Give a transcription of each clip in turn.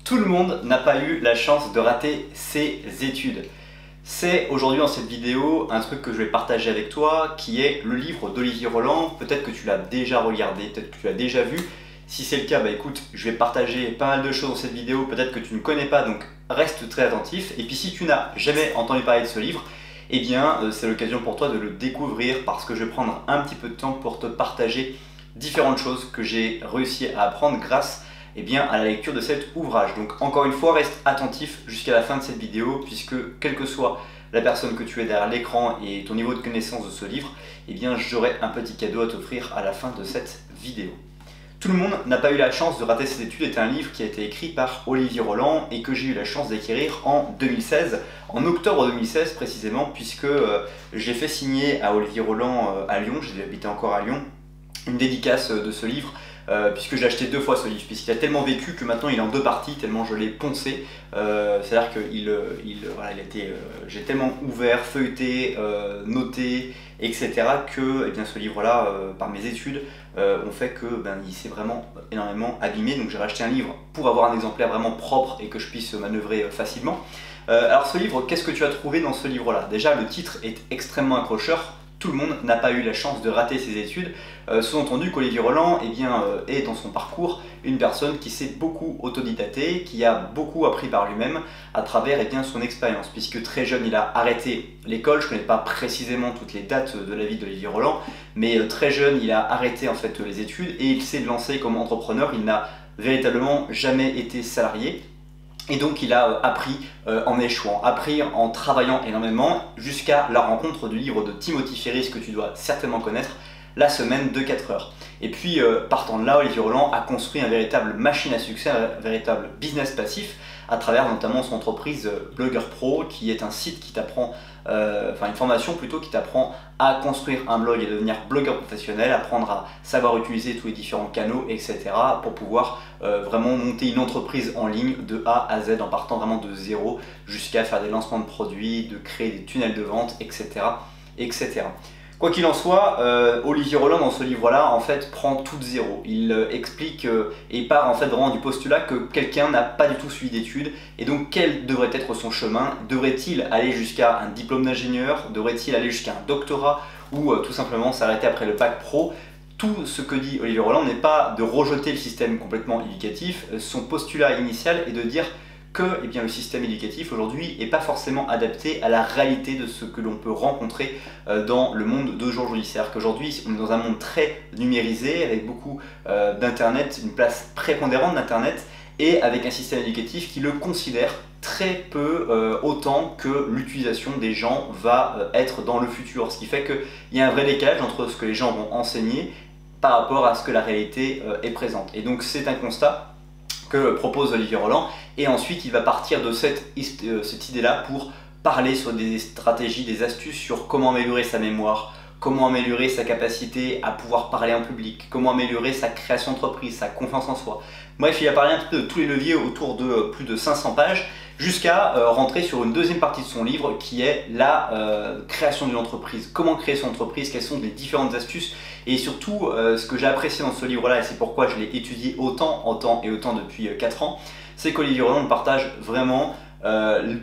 Tout le monde n'a pas eu la chance de rater ses études. C'est aujourd'hui dans cette vidéo un truc que je vais partager avec toi qui est le livre d'Olivier Roland. Peut-être que tu l'as déjà regardé, peut-être que tu l'as déjà vu. Si c'est le cas, bah écoute, je vais partager pas mal de choses dans cette vidéo, peut-être que tu ne connais pas, donc reste très attentif. Et puis si tu n'as jamais entendu parler de ce livre, eh bien c'est l'occasion pour toi de le découvrir parce que je vais prendre un petit peu de temps pour te partager différentes choses que j'ai réussi à apprendre grâce à la lecture de cet ouvrage. Donc encore une fois, reste attentif jusqu'à la fin de cette vidéo puisque quelle que soit la personne que tu es derrière l'écran et ton niveau de connaissance de ce livre, eh bien j'aurai un petit cadeau à t'offrir à la fin de cette vidéo. Tout le monde n'a pas eu la chance de rater ses études est un livre qui a été écrit par Olivier Roland et que j'ai eu la chance d'acquérir en 2016, en octobre 2016 précisément, puisque j'ai fait signer à Olivier Roland à Lyon, j'habitais encore à Lyon, une dédicace de ce livre. Puisque j'ai acheté deux fois ce livre, puisqu'il a tellement vécu que maintenant il est en deux parties, tellement je l'ai poncé. C'est-à-dire que j'ai tellement ouvert, feuilleté, noté, etc. que ce livre-là, par mes études, ont fait que il s'est vraiment énormément abîmé. Donc j'ai racheté un livre pour avoir un exemplaire vraiment propre et que je puisse manœuvrer facilement. Alors ce livre, qu'est-ce que tu as trouvé dans ce livre-là? Déjà, le titre est extrêmement accrocheur. Tout le monde n'a pas eu la chance de rater ses études. Sous-entendu qu'Olivier Roland est dans son parcours une personne qui s'est beaucoup autodidactée, qui a beaucoup appris par lui-même à travers son expérience. Puisque très jeune, il a arrêté l'école. Je ne connais pas précisément toutes les dates de la vie d'Olivier Roland, mais très jeune, il a arrêté en fait les études et il s'est lancé comme entrepreneur. Il n'a véritablement jamais été salarié. Et donc il a appris en échouant, appris en travaillant énormément jusqu'à la rencontre du livre de Timothy Ferriss que tu dois certainement connaître, La semaine de 4 heures. Et puis partant de là, Olivier Roland a construit une véritable machine à succès, un véritable business passif à travers notamment son entreprise Blogger Pro qui est un site qui t'apprend, une formation plutôt qui t'apprend à construire un blog et devenir blogueur professionnel, apprendre à savoir utiliser tous les différents canaux, etc. pour pouvoir vraiment monter une entreprise en ligne de A à Z en partant vraiment de zéro jusqu'à faire des lancements de produits, de créer des tunnels de vente, etc. etc. Quoi qu'il en soit, Olivier Roland dans ce livre-là en fait prend tout de zéro. Il explique et part en fait vraiment du postulat que quelqu'un n'a pas du tout suivi d'études et donc quel devrait être son chemin? Devrait-il aller jusqu'à un diplôme d'ingénieur? Devrait-il aller jusqu'à un doctorat ou tout simplement s'arrêter après le bac pro? Tout ce que dit Olivier Roland n'est pas de rejeter le système complètement éducatif. Son postulat initial est de dire que le système éducatif aujourd'hui n'est pas forcément adapté à la réalité de ce que l'on peut rencontrer dans le monde d'aujourd'hui. C'est-à-dire qu'aujourd'hui, on est dans un monde très numérisé, avec beaucoup d'internet, une place prépondérante d'internet, et avec un système éducatif qui le considère très peu autant que l'utilisation des gens va être dans le futur. Ce qui fait qu'il y a un vrai décalage entre ce que les gens vont enseigner par rapport à ce que la réalité est présente. Et donc c'est un constat que propose Olivier Roland et ensuite il va partir de cette idée-là pour parler sur des stratégies, des astuces sur comment améliorer sa mémoire, comment améliorer sa capacité à pouvoir parler en public, comment améliorer sa création d'entreprise, sa confiance en soi. Bref, il a parlé un petit peu de tous les leviers autour de plus de 500 pages jusqu'à rentrer sur une deuxième partie de son livre qui est la création d'une entreprise. Comment créer son entreprise, quelles sont les différentes astuces et surtout ce que j'ai apprécié dans ce livre-là et c'est pourquoi je l'ai étudié autant depuis 4 ans, c'est qu'Olivier Roland partage vraiment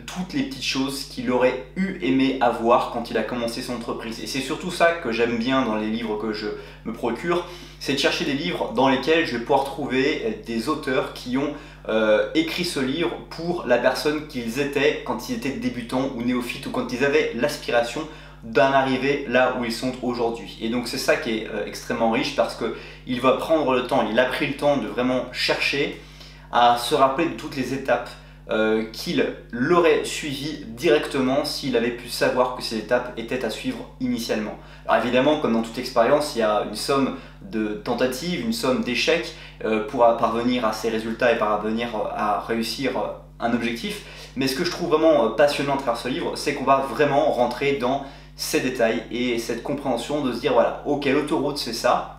toutes les petites choses qu'il aurait aimé avoir quand il a commencé son entreprise. Et c'est surtout ça que j'aime bien dans les livres que je me procure, c'est de chercher des livres dans lesquels je vais pouvoir trouver des auteurs qui ont écrit ce livre pour la personne qu'ils étaient quand ils étaient débutants ou néophytes ou quand ils avaient l'aspiration d'en arriver là où ils sont aujourd'hui. Et donc c'est ça qui est extrêmement riche parce qu'il va prendre le temps, il a pris le temps de vraiment chercher à se rappeler de toutes les étapes qu'il l'aurait suivi directement s'il avait pu savoir que ces étapes étaient à suivre initialement. Alors évidemment, comme dans toute expérience, il y a une somme de tentatives, une somme d'échecs pour parvenir à ces résultats et parvenir à réussir un objectif. Mais ce que je trouve vraiment passionnant à travers ce livre, c'est qu'on va vraiment rentrer dans ces détails et cette compréhension de se dire voilà, ok, l'autoroute c'est ça.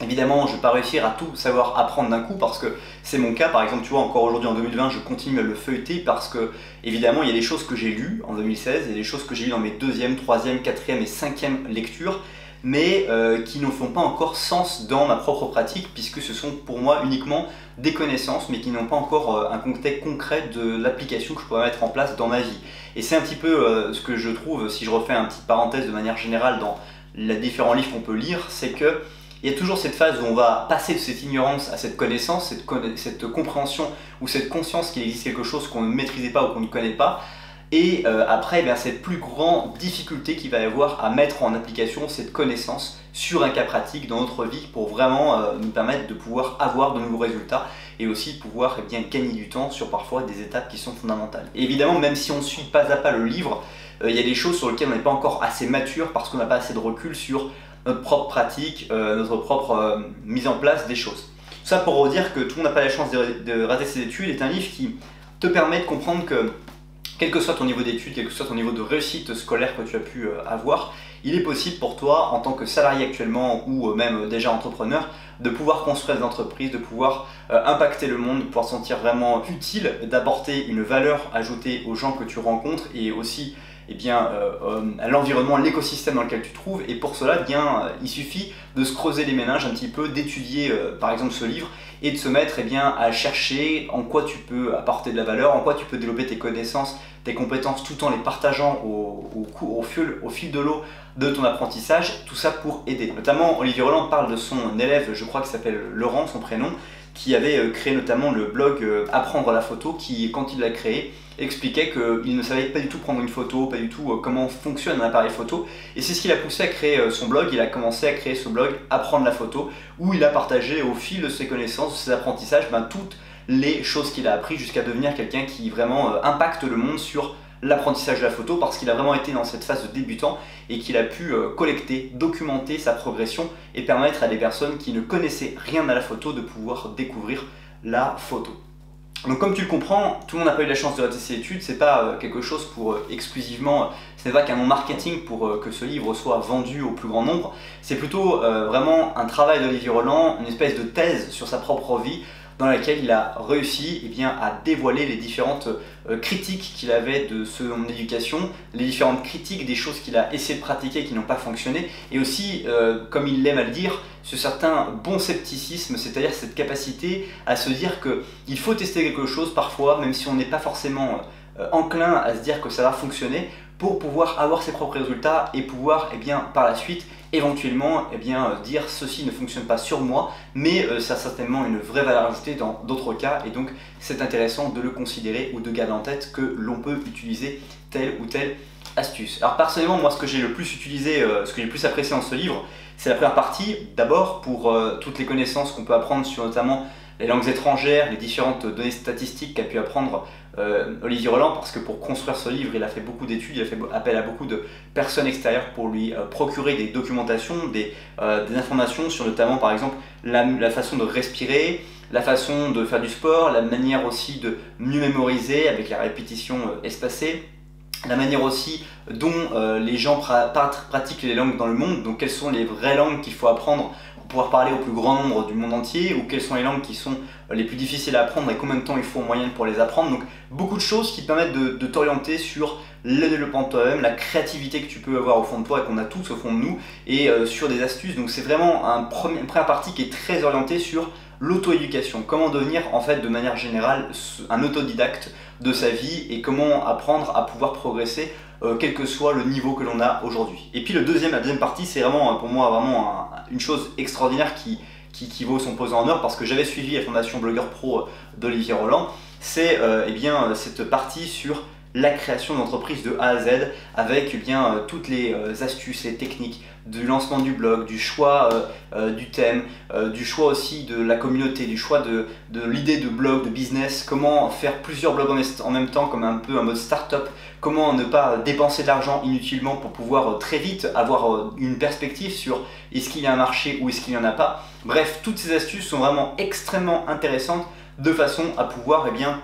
Évidemment, je ne vais pas réussir à tout savoir apprendre d'un coup parce que c'est mon cas. Par exemple, tu vois, encore aujourd'hui en 2020, je continue à le feuilleter parce que, évidemment, il y a des choses que j'ai lues en 2016, il y a des choses que j'ai lues dans mes deuxième, troisième, quatrième et cinquième lectures. mais qui ne font pas encore sens dans ma propre pratique, puisque ce sont pour moi uniquement des connaissances, mais qui n'ont pas encore un contexte concret de l'application que je pourrais mettre en place dans ma vie. Et c'est un petit peu ce que je trouve, si je refais une petite parenthèse de manière générale dans les différents livres qu'on peut lire, c'est que il y a toujours cette phase où on va passer de cette ignorance à cette connaissance, cette compréhension ou cette conscience qu'il existe quelque chose qu'on ne maîtrisait pas ou qu'on ne connaît pas. Et après, eh bien, cette plus grande difficulté qu'il va y avoir à mettre en application cette connaissance sur un cas pratique dans notre vie pour vraiment nous permettre de pouvoir avoir de nouveaux résultats et aussi pouvoir eh bien, gagner du temps sur parfois des étapes qui sont fondamentales. Et évidemment, même si on suit pas à pas le livre, il y a des choses sur lesquelles on n'est pas encore assez mature parce qu'on n'a pas assez de recul sur notre propre pratique, notre propre mise en place des choses. Tout ça pour dire que Tout le monde n'a pas la chance de rater ses études est un livre qui te permet de comprendre que quel que soit ton niveau d'études, quel que soit ton niveau de réussite scolaire que tu as pu avoir, il est possible pour toi, en tant que salarié actuellement ou même déjà entrepreneur, de pouvoir construire des entreprises, de pouvoir impacter le monde, de pouvoir se sentir vraiment utile, d'apporter une valeur ajoutée aux gens que tu rencontres et aussi eh bien, à l'environnement, l'écosystème dans lequel tu te trouves. Et pour cela, eh bien, il suffit de se creuser les méninges un petit peu, d'étudier par exemple ce livre et de se mettre eh bien, à chercher en quoi tu peux apporter de la valeur, en quoi tu peux développer tes connaissances, tes compétences tout en les partageant au fil de l'eau de ton apprentissage, tout ça pour aider. Notamment, Olivier Roland parle de son élève, je crois qu'il s'appelle Laurent, son prénom, qui avait créé notamment le blog Apprendre la photo, qui, quand il l'a créé, expliquait qu'il ne savait pas du tout prendre une photo, pas du tout comment fonctionne un appareil photo. Et c'est ce qui l'a poussé à créer son blog. Il a commencé à créer ce blog Apprendre la photo, où il a partagé au fil de ses connaissances, de ses apprentissages, toutes les choses qu'il a appris jusqu'à devenir quelqu'un qui vraiment impacte le monde sur l'apprentissage de la photo, parce qu'il a vraiment été dans cette phase de débutant et qu'il a pu collecter, documenter sa progression et permettre à des personnes qui ne connaissaient rien à la photo de pouvoir découvrir la photo. Donc comme tu le comprends, tout le monde n'a pas eu la chance de rater ses études, c'est pas quelque chose pour exclusivement, ce n'est pas qu'un nom marketing pour que ce livre soit vendu au plus grand nombre, c'est plutôt vraiment un travail d'Olivier Roland, une espèce de thèse sur sa propre vie, dans laquelle il a réussi eh bien, à dévoiler les différentes critiques qu'il avait de son éducation, les différentes critiques des choses qu'il a essayé de pratiquer et qui n'ont pas fonctionné, et aussi, comme il l'aime à le dire, ce certain bon scepticisme, c'est-à-dire cette capacité à se dire qu'il faut tester quelque chose parfois, même si on n'est pas forcément enclin à se dire que ça va fonctionner, pour pouvoir avoir ses propres résultats et pouvoir eh bien, par la suite éventuellement eh bien, dire ceci ne fonctionne pas sur moi, mais ça a certainement une vraie valeur ajoutée dans d'autres cas, et donc c'est intéressant de le considérer ou de garder en tête que l'on peut utiliser telle ou telle astuce. Alors personnellement, moi ce que j'ai le plus utilisé, ce que j'ai le plus apprécié dans ce livre, c'est la première partie, d'abord pour toutes les connaissances qu'on peut apprendre sur notamment les langues étrangères, les différentes données statistiques qu'a pu apprendre Olivier Roland, parce que pour construire ce livre, il a fait beaucoup d'études, il a fait appel à beaucoup de personnes extérieures pour lui procurer des documentations, des informations sur notamment par exemple la façon de respirer, la façon de faire du sport, la manière aussi de mieux mémoriser avec la répétition espacée, la manière aussi dont les gens pratiquent les langues dans le monde, donc quelles sont les vraies langues qu'il faut apprendre pour pouvoir parler au plus grand nombre du monde entier, ou quelles sont les langues qui sont les plus difficiles à apprendre et combien de temps il faut en moyenne pour les apprendre. Donc beaucoup de choses qui te permettent de t'orienter sur le développement de toi-même, la créativité que tu peux avoir au fond de toi et qu'on a tous au fond de nous, et sur des astuces. Donc c'est vraiment une première partie qui est très orientée sur l'auto-éducation, comment devenir en fait de manière générale un autodidacte de sa vie et comment apprendre à pouvoir progresser quel que soit le niveau que l'on a aujourd'hui. Et puis la deuxième partie, c'est vraiment pour moi vraiment une chose extraordinaire qui vaut son pesant en or, parce que j'avais suivi la formation Blogueur Pro d'Olivier Roland. C'est eh bien cette partie sur la création d'entreprise de A à Z, avec eh bien toutes les astuces et techniques du lancement du blog, du choix du thème, du choix aussi de la communauté, du choix de l'idée de blog, de business, comment faire plusieurs blogs en même temps comme un peu un mode start-up, comment ne pas dépenser de l'argent inutilement pour pouvoir très vite avoir une perspective sur est-ce qu'il y a un marché ou est-ce qu'il n'y en a pas. Bref, toutes ces astuces sont vraiment extrêmement intéressantes de façon à pouvoir eh bien,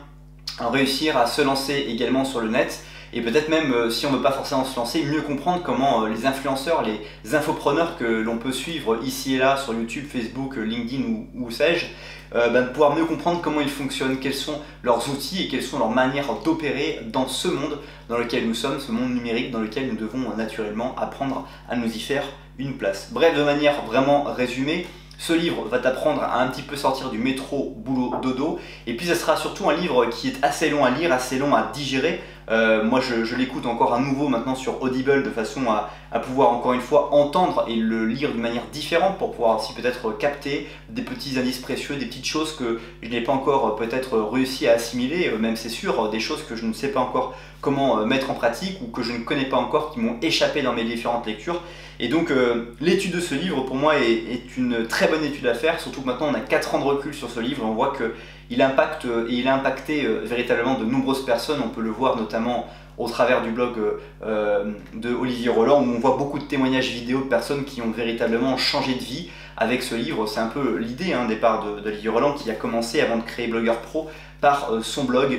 réussir à se lancer également sur le net et peut-être même si on ne veut pas forcément se lancer, mieux comprendre comment les influenceurs, les infopreneurs que l'on peut suivre ici et là sur YouTube, Facebook, LinkedIn ou où sais-je, de pouvoir mieux comprendre comment ils fonctionnent, quels sont leurs outils et quelles sont leurs manières d'opérer dans ce monde dans lequel nous sommes, ce monde numérique dans lequel nous devons naturellement apprendre à nous y faire une place. Bref, de manière vraiment résumée, ce livre va t'apprendre à un petit peu sortir du métro, boulot, dodo, et puis ça sera surtout un livre qui est assez long à lire, assez long à digérer. Moi je l'écoute encore à nouveau maintenant sur Audible de façon à pouvoir encore une fois entendre et le lire d'une manière différente pour pouvoir aussi peut-être capter des petits indices précieux, des petites choses que je n'ai pas encore peut-être réussi à assimiler, même c'est sûr, des choses que je ne sais pas encore comment mettre en pratique ou que je ne connais pas encore qui m'ont échappé dans mes différentes lectures. Et donc l'étude de ce livre pour moi est une très bonne étude à faire, surtout que maintenant on a 4 ans de recul sur ce livre, on voit qu'il impacte et il a impacté véritablement de nombreuses personnes, on peut le voir notamment au travers du blog de Olivier Roland où on voit beaucoup de témoignages vidéo de personnes qui ont véritablement changé de vie avec ce livre. C'est un peu l'idée départ d'Olivier Roland qui a commencé avant de créer Blogueur Pro par son blog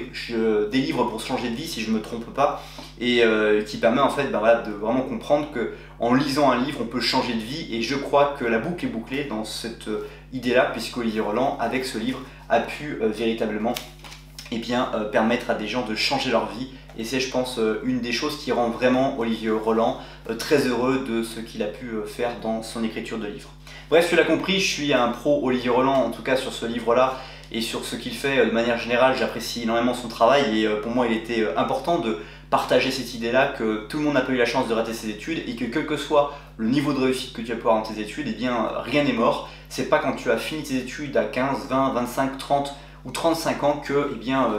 des livres pour changer de vie si je ne me trompe pas et qui permet en fait voilà, de vraiment comprendre qu'en lisant un livre on peut changer de vie et je crois que la boucle est bouclée dans cette idée là puisque Olivier Roland avec ce livre a pu véritablement permettre à des gens de changer leur vie et c'est je pense une des choses qui rend vraiment Olivier Roland très heureux de ce qu'il a pu faire dans son écriture de livre. Bref, tu l'as compris, je suis un pro Olivier Roland en tout cas sur ce livre là et sur ce qu'il fait de manière générale, j'apprécie énormément son travail et pour moi il était important de partager cette idée là que tout le monde n'a pas eu la chance de rater ses études et que quel que soit le niveau de réussite que tu vas pouvoir dans tes études, rien n'est mort. C'est pas quand tu as fini tes études à 15, 20, 25, 30 ou 35 ans que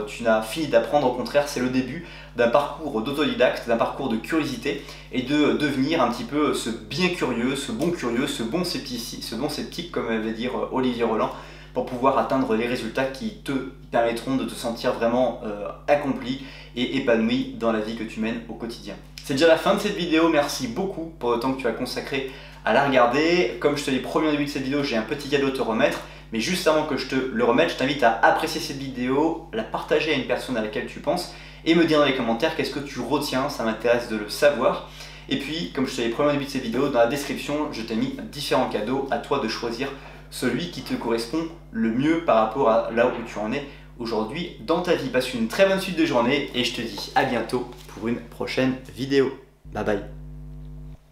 tu n'as fini d'apprendre, au contraire c'est le début d'un parcours d'autodidacte, d'un parcours de curiosité et de devenir un petit peu ce bien curieux, ce bon sceptique comme avait dire Olivier Roland pour pouvoir atteindre les résultats qui te permettront de te sentir vraiment accompli et épanoui dans la vie que tu mènes au quotidien. C'est déjà la fin de cette vidéo, merci beaucoup pour le temps que tu as consacré à la regarder. Comme je te l'ai promis au début de cette vidéo, j'ai un petit cadeau à te remettre. Mais juste avant que je te le remette, je t'invite à apprécier cette vidéo, la partager à une personne à laquelle tu penses et me dire dans les commentaires qu'est-ce que tu retiens, ça m'intéresse de le savoir. Et puis, comme je te l'ai promis au début de cette vidéo, dans la description, je t'ai mis différents cadeaux, à toi de choisir celui qui te correspond le mieux par rapport à là où tu en es aujourd'hui dans ta vie. Passe une très bonne suite de journée et je te dis à bientôt pour une prochaine vidéo. Bye bye.